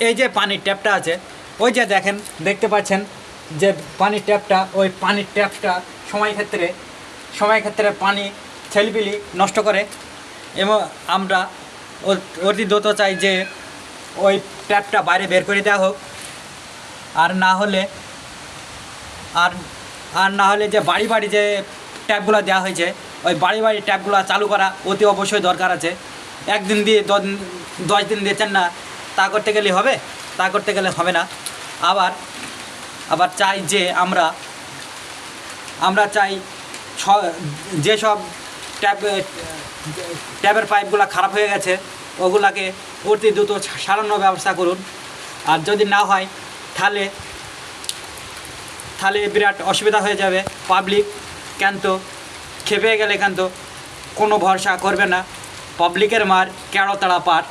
এই যে পানির ট্যাপটা আছে, ওই যে দেখতে পাচ্ছেন যে পানির ট্যাপটা, ওই পানির ট্যাপটা সময় ক্ষেত্রে পানি ছেলবিলি নষ্ট করে। এবং আমরা অতি দ্রুত চাই যে ওই ট্যাপটা বাইরে বের করে দেওয়া হোক। আর না হলে যে বাড়ি বাড়ি যে ট্যাপগুলো দেওয়া হয়েছে, ওই বাড়ি বাড়ি ট্যাপগুলো চালু করা অতি অবশ্যই দরকার আছে। একদিন দিয়ে 10 দিন দিয়েছেন না, তা করতে গেলে হবে? তা করতে গেলে হবে না। আবার চাই যে আমরা চাই যেসব ট্যাপের পাইপগুলো খারাপ হয়ে গেছে ওগুলাকে অতি দ্রুত সারানোর ব্যবস্থা করুন। আর যদি না হয় তাহলে বিরাট অসুবিধা হয়ে যাবে। পাবলিক কিন্তু খেপে গেলে কিন্তু কোনো ভরসা করবে না। পাবলিকের মার কেড়ো তাড়া পার।